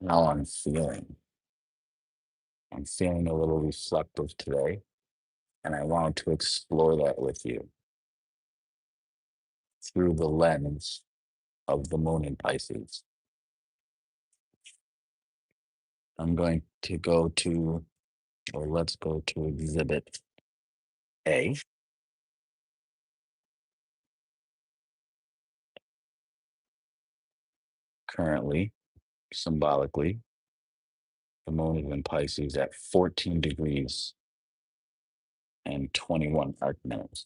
how I'm feeling. I'm feeling a little reflective today, and I want to explore that with you through the lens of the moon in Pisces. I'm going to go to, or let's go to exhibit A. Currently, symbolically, the moon is in Pisces at 14 degrees and 21 arc minutes.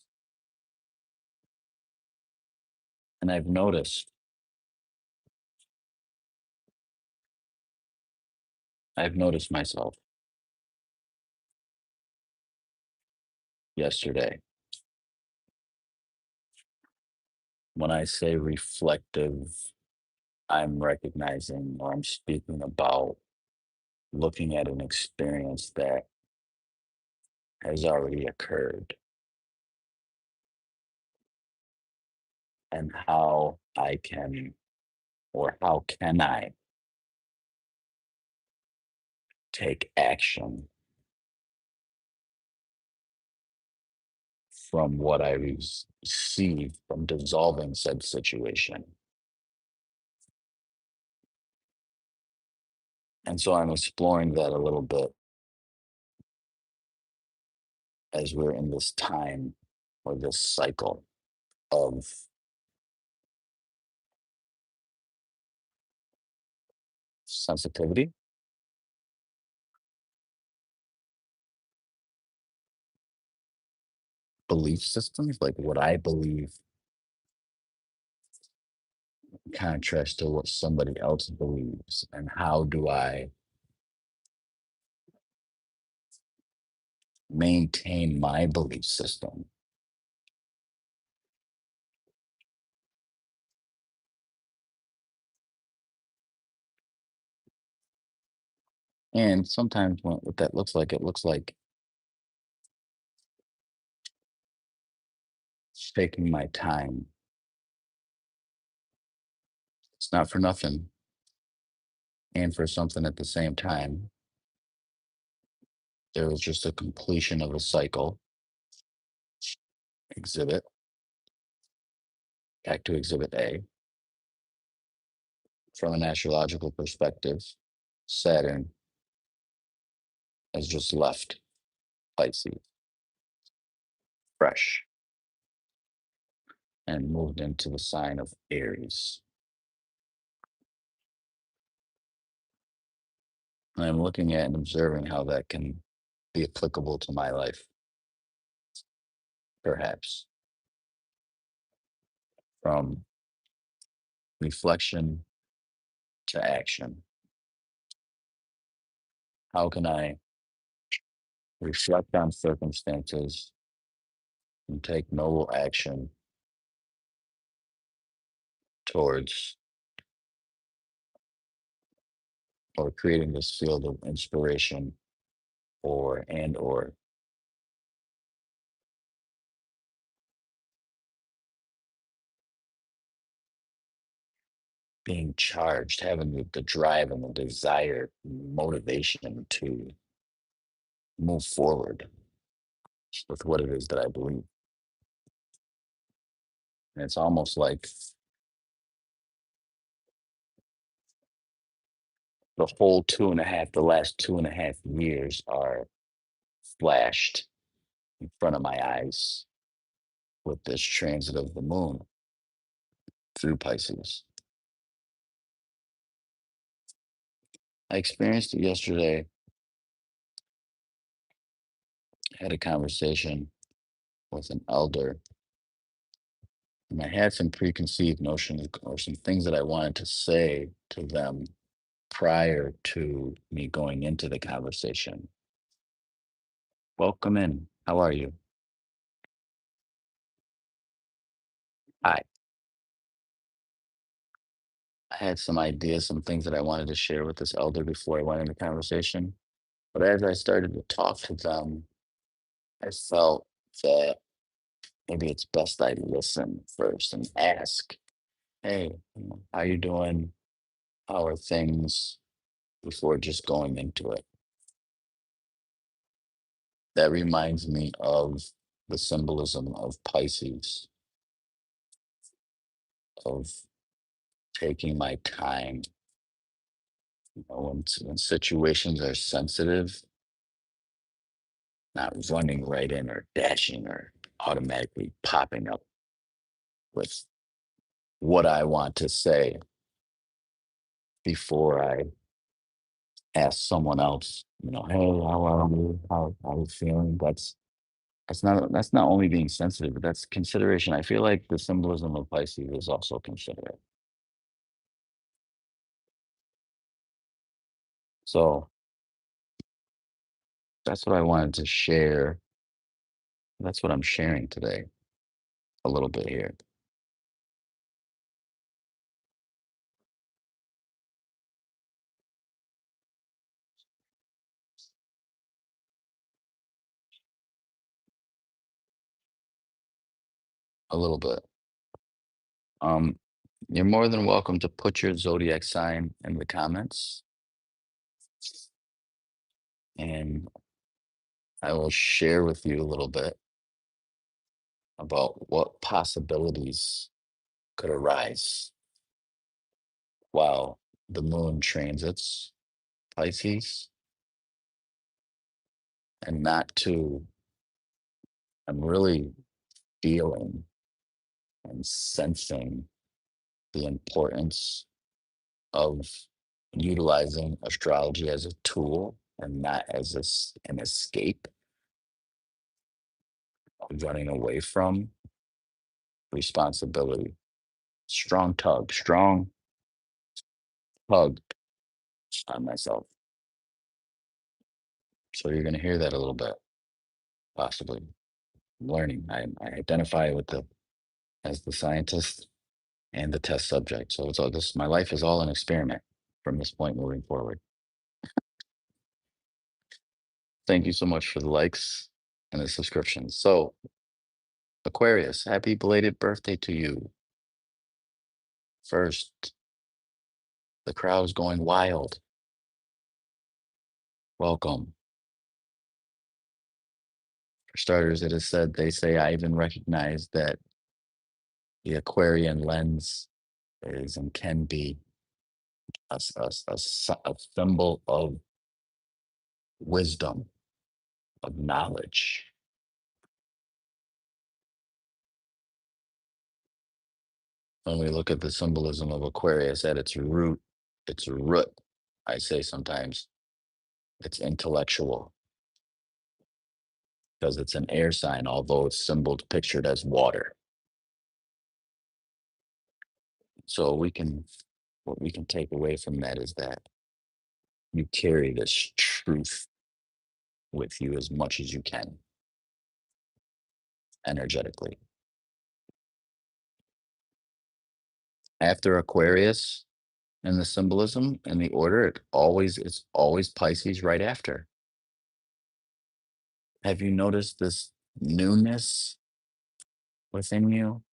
And I've noticed myself yesterday. When I say reflective, I'm recognizing or I'm speaking about looking at an experience that has already occurred and how I can, or how can I take action from what I receive from dissolving said situation. And so I'm exploring that a little bit as we're in this time or this cycle of sensitivity, belief systems, like what I believe, contrast to what somebody else believes, and how do I maintain my belief system. And sometimes what that looks like, it looks like taking my time. It's not for nothing and for something at the same time. There was just a completion of a cycle exhibit, back to exhibit A. From an astrological perspective, Saturn has just left Pisces, fresh, and moved into the sign of Aries. And I'm looking at and observing how that can be applicable to my life, perhaps, from reflection to action. How can I reflect on circumstances and take noble action towards or creating this field of inspiration or being charged, having the drive and the desire, motivation to move forward with what it is that I believe. And it's almost like the last 2.5 years are flashed in front of my eyes with this transit of the moon through Pisces. I experienced it yesterday, had a conversation with an elder, and I had some preconceived notions or some things that I wanted to say to them prior to me going into the conversation. Welcome in. How are you? Hi. I had some ideas, some things that I wanted to share with this elder before I went into conversation. But as I started to talk to them, I felt that maybe it's best I listen first and ask, hey, how you doing? How are things? before just going into it. That reminds me of the symbolism of Pisces, of taking my time. When situations are sensitive, not running right in or dashing or automatically popping up with what I want to say before I ask someone else, hey, how are you? How are you feeling? That's not only being sensitive, but that's consideration. I feel like the symbolism of Pisces is also considerate. So that's what I wanted to share. That's what I'm sharing today, a little bit here. A little bit. Um, you're more than welcome to put your zodiac sign in the comments, and I will share with you a little bit about what possibilities could arise while the moon transits Pisces, and not to, I'm really feeling and sensing the importance of utilizing astrology as a tool and not as an escape, running away from responsibility. Strong tug on myself. So you're going to hear that a little bit, possibly. Learning. I identify with the as the scientist and the test subject. So it's all this. My life is all an experiment from this point moving forward. Thank you so much for the likes and the subscriptions. So Aquarius, happy belated birthday to you. First, the crowd is going wild. Welcome. For starters, it is said, they say, I even recognize that the Aquarian lens is and can be a symbol of wisdom, of knowledge. When we look at the symbolism of Aquarius at its root, I say sometimes it's intellectual because it's an air sign, although it's symboled pictured as water. So what we can take away from that is that you carry this truth with you as much as you can energetically. After Aquarius in the symbolism and the order, it's always Pisces right after. Have you noticed this newness within you?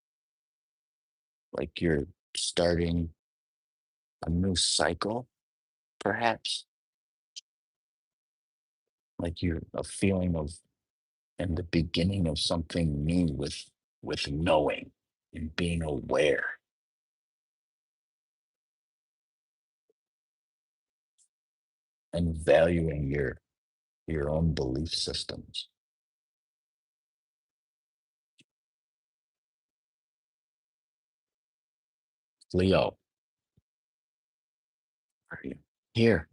Like you're starting a new cycle, perhaps? Like you're a feeling of and the beginning of something new with knowing and being aware and valuing your own belief systems. Leo, are you here?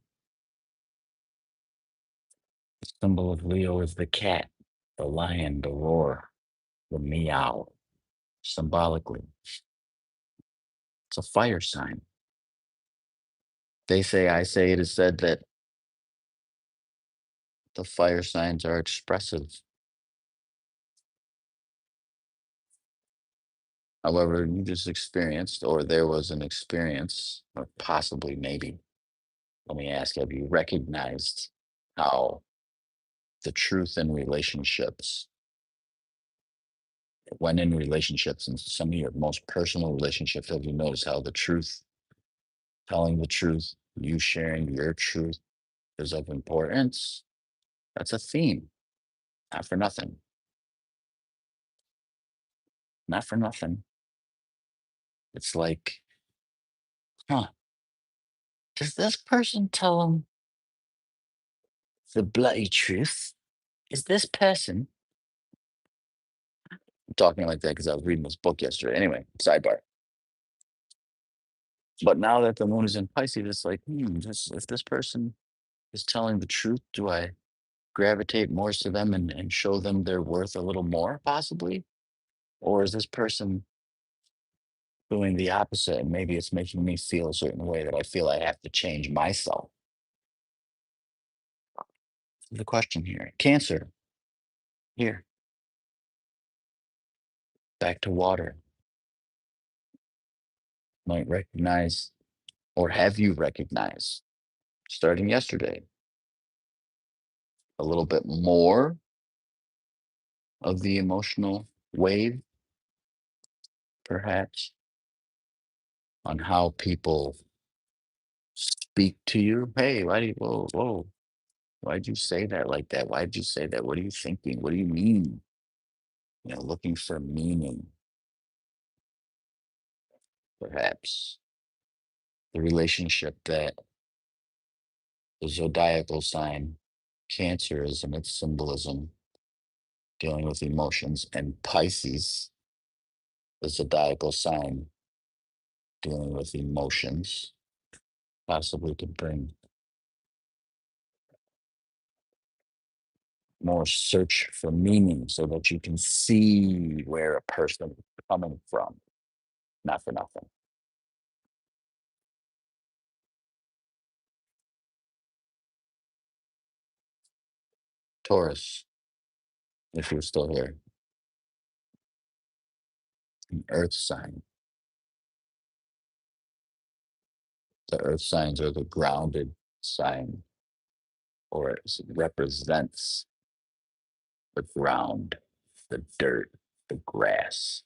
The symbol of Leo is the cat, the lion, the roar, the meow. Symbolically, it's a fire sign. They say, I say, it is said that the fire signs are expressive. However, you just experienced, or there was an experience, or possibly maybe, let me ask, have you recognized how the truth in relationships, when in relationships, and some of your most personal relationships, have you noticed how the truth, telling the truth, You sharing your truth is of importance. That's a theme. Not for nothing. Not for nothing. It's like, huh, does this person tell him the bloody truth? Is this person I'm talking like that because I was reading this book yesterday? Anyway, sidebar. But now that the moon is in Pisces, it's like, if this person is telling the truth, do I gravitate more to them and show them their worth a little more, possibly? Or is this person doing the opposite and maybe it's making me feel a certain way that I feel I have to change myself? The question here. Cancer, here, back to water. Might recognize, or have you recognized, starting yesterday, a little bit more of the emotional wave, perhaps, on how people speak to you. Hey, why do you, whoa, whoa, why'd you say that like that? Why'd you say that? What are you thinking? What do you mean? Looking for meaning, perhaps. The relationship that the zodiacal sign Cancer is and its symbolism dealing with emotions, and Pisces, the zodiacal sign dealing with emotions, possibly to bring more search for meaning so that you can see where a person is coming from. Not for nothing. Taurus, if you're still here, an earth sign. The earth signs are the grounded sign, or it represents the ground, the dirt, the grass.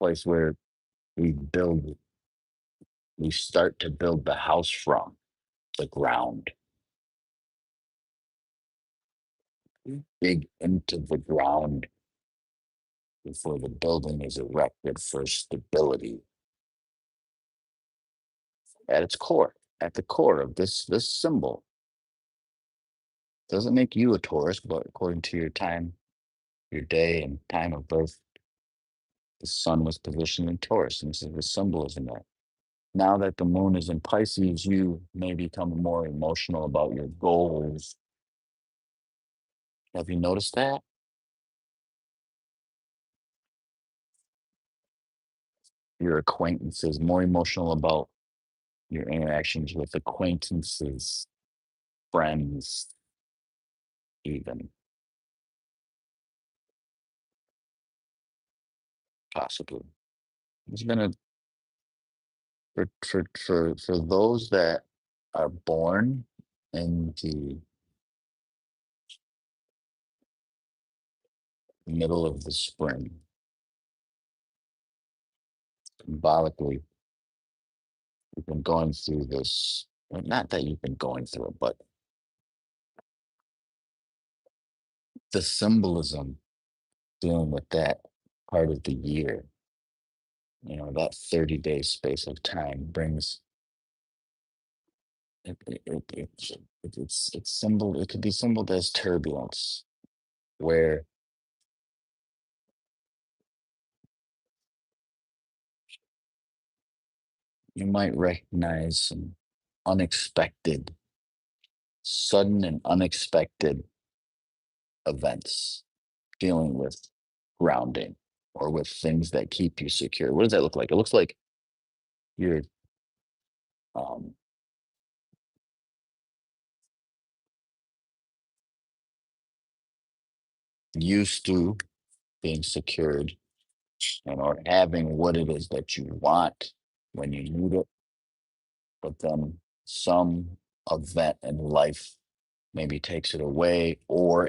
Place where we build, we start to build the house from the ground. Dig into the ground before the building is erected for stability. At its core, at the core of this symbol, doesn't make you a Taurus, but according to your time, your day, and time of birth, the sun was positioned in Taurus, and this is the symbolism there. Now that the moon is in Pisces, you may become more emotional about your goals. Have you noticed that? Your acquaintances, more emotional about your interactions with acquaintances, friends, even possibly. It's been a for those that are born in the middle of the spring, symbolically, you've been going through this. Well, not that you've been going through it, but the symbolism dealing with that part of the year, that 30-day space of time brings it's symbol. It could be symboled as turbulence, where you might recognize some unexpected, sudden and unexpected events dealing with grounding or with things that keep you secure. What does that look like? It looks like you're um, used to being secured and or having what it is that you want when you need it, but then some event in life maybe takes it away, or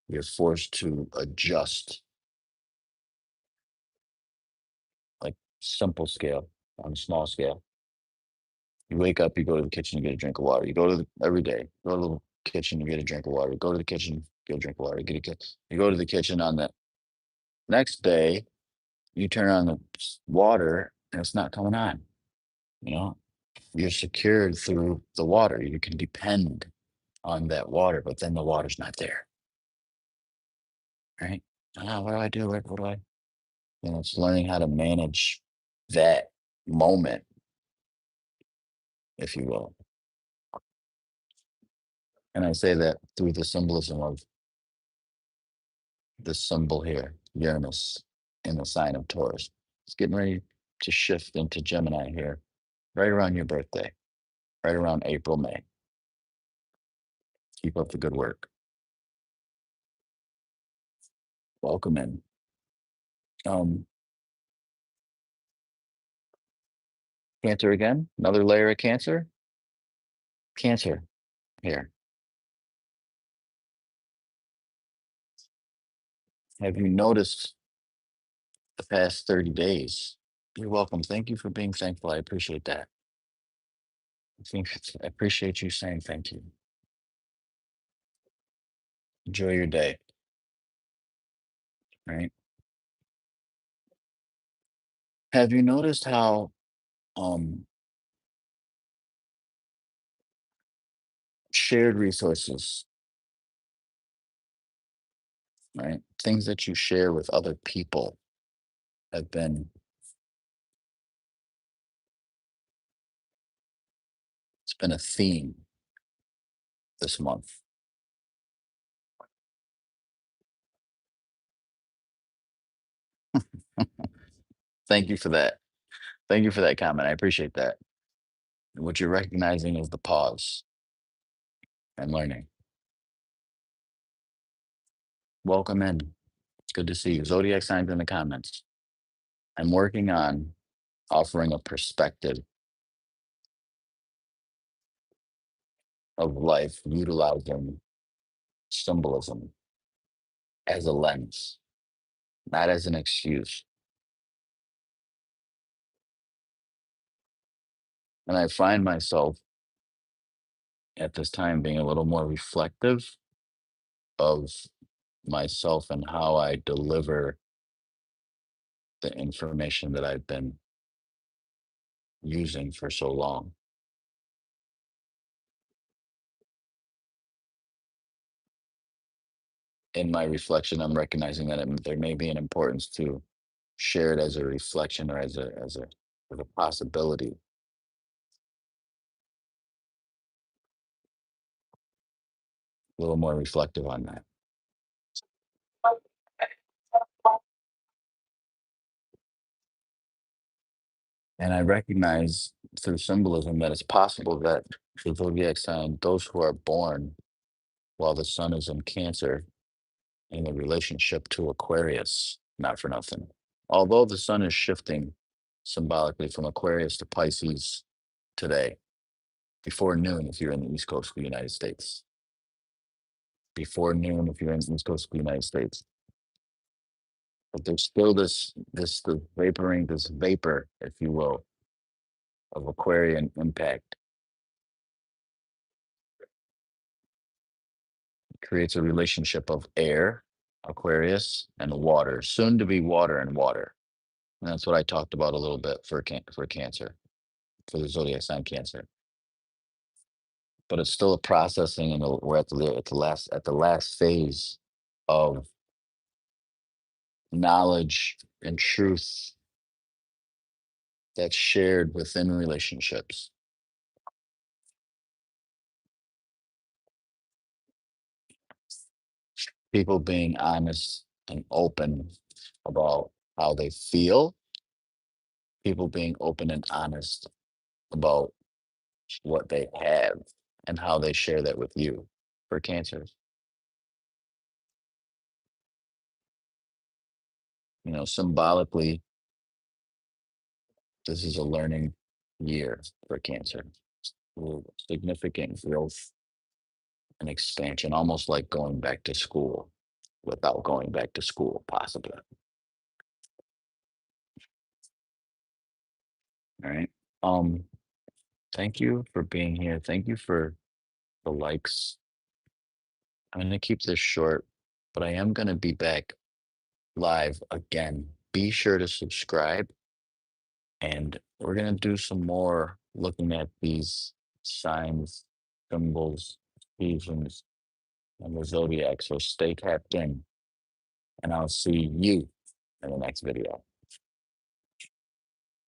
you're forced to adjust simple scale, on a small scale. You wake up, you go to the kitchen, you get a drink of water. You go to every day, go to the kitchen, you get a drink of water. Go to the kitchen, get a drink of water. You go to the kitchen on the next day, you turn on the water and it's not coming on. You know, you're secured through the water. You can depend on that water, but then the water's not there, right? What do I do? What do I? It's learning how to manage that moment, if you will. And I say that through the symbolism of this symbol here, Uranus, in the sign of Taurus. It's getting ready to shift into Gemini here, right around your birthday, right around April, May. Keep up the good work. Welcome in. Um, Cancer again, another layer of Cancer. Cancer here. Have you noticed the past 30 days? You're welcome. Thank you for being thankful. I appreciate that. I appreciate you saying thank you. Enjoy your day, right? Have you noticed how um shared resources, right? Things that you share with other people have been, it's been a theme this month. Thank you for that. Thank you for that comment. I appreciate that. What you're recognizing is the pause and learning. Welcome in. It's good to see you. Zodiac signs in the comments. I'm working on offering a perspective of life utilizing symbolism as a lens, not as an excuse. And I find myself at this time being a little more reflective of myself and how I deliver the information that I've been using for so long. In my reflection, I'm recognizing that there may be an importance to share it as a reflection or as a possibility. A little more reflective on that. And I recognize through symbolism that it's possible that the zodiac sign, those who are born while the sun is in Cancer in the relationship to Aquarius, not for nothing. Although the sun is shifting symbolically from Aquarius to Pisces today, before noon if you're in the East Coast of the United States. Before noon if you're in the East Coast of the United States. But there's still the vaporing, this vapor, if you will, of Aquarian impact creates a relationship of air, Aquarius, and water, soon to be water and water. And that's what I talked about a little bit for Cancer, for the zodiac sign Cancer. But it's still a processing, and we're at the last phase of knowledge and truth that's shared within relationships. People being honest and open about how they feel, people being open and honest about what they have and how they share that with you for Cancer. Symbolically, this is a learning year for Cancer. Significant growth and expansion, almost like going back to school without going back to school, possibly. All right. Um, Thank you for being here. Thank you for the likes. I'm gonna keep this short, but I am gonna be back live again. Be sure to subscribe, and we're gonna do some more looking at these signs, symbols, seasons, and the zodiac. So stay tapped in, and I'll see you in the next video.